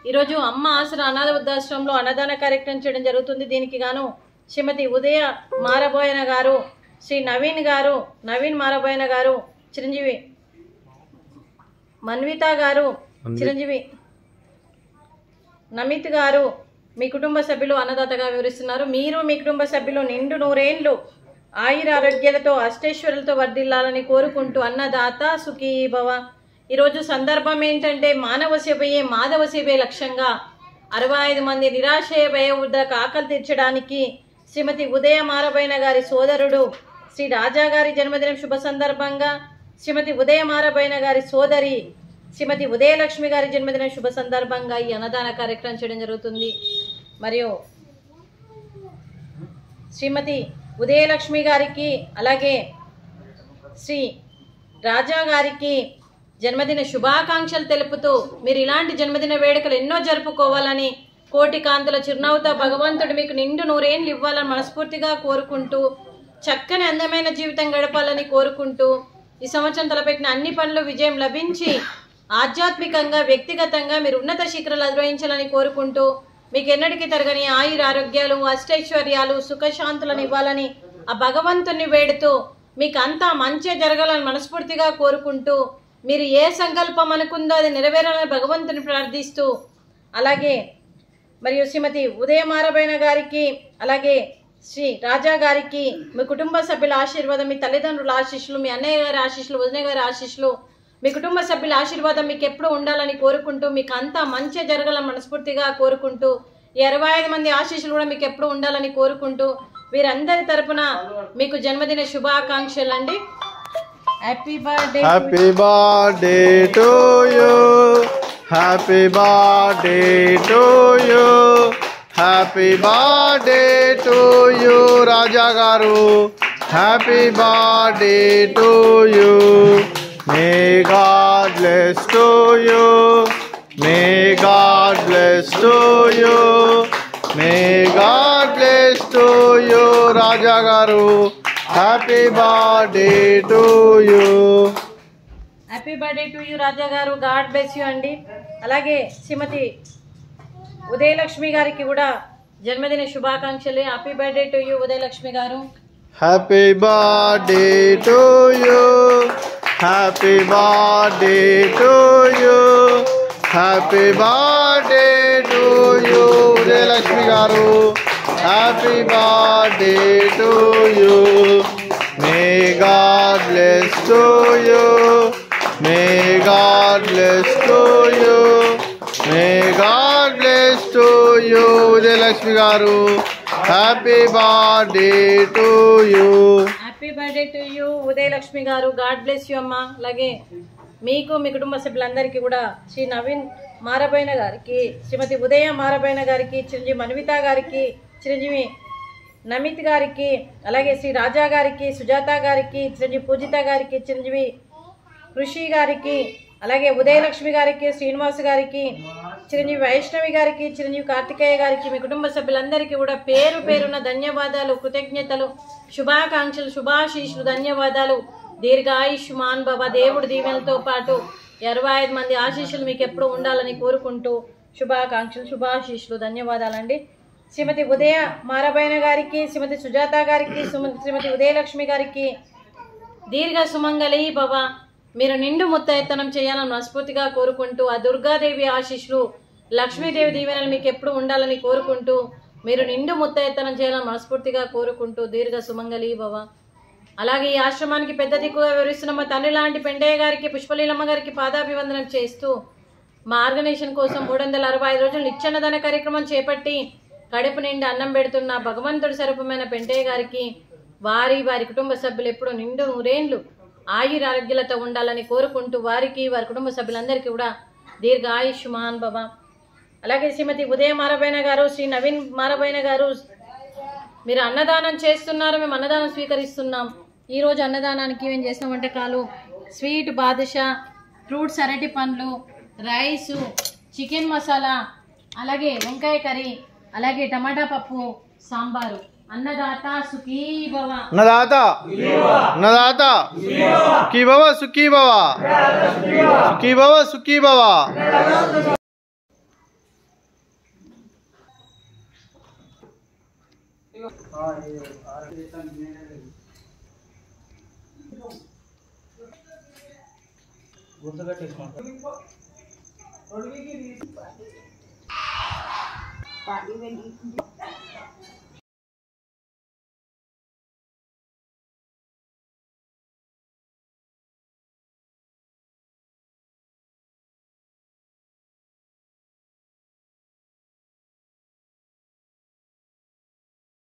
ఈరోజు అమ్మ ఆసరా అనాథ వృద్ధాశ్రమంలో అన్నదాన కార్యక్రమం చేయడం జరుగుతుంది. దీనికి గాను శ్రీమతి ఉదయ మారబోయన గారు, శ్రీ నవీన్ మారబోయన గారు, చిరంజీవి మన్విత గారు, చిరంజీవి నమిత్ గారు మీ కుటుంబ సభ్యులు అన్నదాతగా వివరిస్తున్నారు. మీరు మీ కుటుంబ సభ్యులు నిండు నూరేండ్లు ఆయురారోగ్యాలతో అష్టైశ్వర్యాలతో వర్ధిల్లాలని కోరుకుంటూ అన్నదాత సుఖీ భవ. ఈరోజు సందర్భం ఏంటంటే మానవ సేవయే మాధవ సేవే లక్ష్యంగా 65 మంది నిరాశయ వయోవృద్ధకు ఆకలి తీర్చడానికి శ్రీమతి ఉదయ మారబోయన గారి సోదరుడు శ్రీ రాజా గారి జన్మదినం శుభ సందర్భంగా శ్రీమతి ఉదయ మారబోయన గారి సోదరి శ్రీమతి ఉదయలక్ష్మి గారి జన్మదిన శుభ సందర్భంగా ఈ అన్నదాన కార్యక్రమం చేయడం జరుగుతుంది. మరియు శ్రీమతి ఉదయలక్ష్మి గారికి అలాగే శ్రీ రాజా గారికి జన్మదిన శుభాకాంక్షలు తెలుపుతూ మీరు ఇలాంటి జన్మదిన వేడుకలు ఎన్నో జరుపుకోవాలని, కోటి కాంతుల చిరునవ్వుతో భగవంతుడు మీకు నిండు నూరేళ్ళు ఇవ్వాలని మనస్ఫూర్తిగా కోరుకుంటూ, చక్కని అందమైన జీవితం గడపాలని కోరుకుంటూ, ఈ సంవత్సరం తలపెట్టిన అన్ని పనులు విజయం లభించి ఆధ్యాత్మికంగా వ్యక్తిగతంగా మీరు ఉన్నత శిఖరాలు అధిరోహించాలని కోరుకుంటూ, మీకు ఎన్నటికీ తరగని ఆయురారోగ్యాలు అష్టైశ్వర్యాలు సుఖశాంతులను ఇవ్వాలని ఆ భగవంతుని వేడుతూ మీకు అంతా మంచి జరగాలని మనస్ఫూర్తిగా కోరుకుంటూ, మీరు ఏ సంకల్పం అనుకుందో అది నెరవేరాలని భగవంతుని ప్రార్థిస్తూ, అలాగే మరియు శ్రీమతి ఉదయ మారబోయన గారికి అలాగే శ్రీ రాజా గారికి మీ కుటుంబ సభ్యుల ఆశీర్వాదం, మీ తల్లిదండ్రుల ఆశీస్సులు, మీ అన్నయ్య గారి ఆశీస్సులు, వదిన గారి ఆశీస్సులు, మీ కుటుంబ సభ్యుల ఆశీర్వాదం మీకు ఎప్పుడూ ఉండాలని కోరుకుంటూ, మీకు అంతా మంచి జరగాలని మనస్ఫూర్తిగా కోరుకుంటూ, ఈ 65 మంది ఆశీస్సులు కూడా మీకు ఎప్పుడూ ఉండాలని కోరుకుంటూ, వీరందరి తరపున మీకు జన్మదిన శుభాకాంక్షలు అండి. Happy birthday, happy birthday to you, happy birthday to you, happy birthday to you Raja garu, happy birthday to you. May God bless to you, may God bless to you, may God bless to you Raja Garu, happy birthday to you. Happy birthday to you Raja garu, God bless you అండి. అలాగే శ్రీమతి ఉదయలక్ష్మి గారికి కూడా జన్మదిన శుభాకాంక్షలు. Happy birthday to you Udayalakshmi garu. Happy birthday to you, happy birthday to you, happy birthday to you Udayalakshmi garu, happy birthday to you. May God bless to you, may God bless to you, may God bless to you Udayalakshmi garu, happy birthday to you. Happy birthday to you Udayalakshmi garu, God bless you అమ్మ. అలాగే మీకు మీ కుటుంబ సభ్యులందరికీ కూడా శ్రీ నవీన్ మారబోయన గారికి, శ్రీమతి ఉదయ మారబోయన గారికి, చిరంజీవి మన్విత గారికి, చిరంజీవి నమిత్ గారికి, అలాగే శ్రీ రాజా గారికి, సుజాత గారికి, చిరంజీవి పూజిత గారికి, చిరంజీవి కృషి గారికి, అలాగే ఉదయలక్ష్మి గారికి, శ్రీనివాస్ గారికి, చిరంజీవి వైష్ణవి గారికి, చిరంజీవి కార్తికేయ గారికి, మీ కుటుంబ సభ్యులందరికీ కూడా పేరు పేరున ధన్యవాదాలు, కృతజ్ఞతలు, శుభాకాంక్షలు, శుభాశీస్సులు, ధన్యవాదాలు. దీర్ఘాయుష్మాన్ భవ. దేవుడి దీవెనలతో పాటు 65 మంది ఆశీస్సులు మీకు ఎప్పుడు ఉండాలని కోరుకుంటూ శుభాకాంక్షలు, శుభాశీస్సులు, ధన్యవాదాలండి. శ్రీమతి ఉదయ మారబోయన గారికి, శ్రీమతి సుజాత గారికి, శ్రీమతి ఉదయలక్ష్మి గారికి దీర్ఘ సుమంగళి భవ. మీరు నిండు ముత్తైతనం చేయాలని మనస్ఫూర్తిగా కోరుకుంటూ, ఆ దుర్గాదేవి ఆశీస్సులు, లక్ష్మీదేవి దీవెనలు మీకు ఎప్పుడు ఉండాలని కోరుకుంటూ, మీరు నిండు ముత్తైతనం చేయాలని మనస్ఫూర్తిగా కోరుకుంటూ దీర్ఘ సుమంగళి భవ. అలాగే ఈ ఆశ్రమానికి పెద్ద దిక్కుగా వివరిస్తున్న మా తండ్రి లాంటి పెండయ్య గారికి, పుష్పలీలమ్మ గారికి పాదాభివందనం చేస్తూ, మా ఆర్గనైజేషన్ కోసం 365 రోజులు నిత్యాన్నదాన కార్యక్రమం చేపట్టి కడుపు నిండి అన్నం పెడుతున్న భగవంతుడి స్వరూపమైన పెండయ్య గారికి, వారి కుటుంబ సభ్యులు ఎప్పుడు నిండు నూరేండ్లు ఆయురారోగ్యాలతో ఉండాలని కోరుకుంటూ, వారికి వారి కుటుంబ సభ్యులందరికీ కూడా దీర్ఘ ఆయుష్మాన్ భవ. అలాగే శ్రీమతి ఉదయ మారబోయన గారు, శ్రీ నవీన్ మారబోయన గారు, మీరు అన్నదానం చేస్తున్నారు, మేము అన్నదానం స్వీకరిస్తున్నాం. ఈరోజు అన్నదానానికి ఏం చేసిన వంటకాలు స్వీట్ బాదుషా, ఫ్రూట్స్ అరటి పండ్లు, రైసు, చికెన్ మసాలా, అలాగే వంకాయ కర్రీ, అలాగే టమాటా పప్పు, సాంబారు. అన్నదాత సుఖీ భవ. అన్నదాత అన్నదాత సుఖీ భవ, సుఖీ భవ, సుఖీ భవ, సుఖీ భవ. గుర్తుపెట్టేసుకోండి.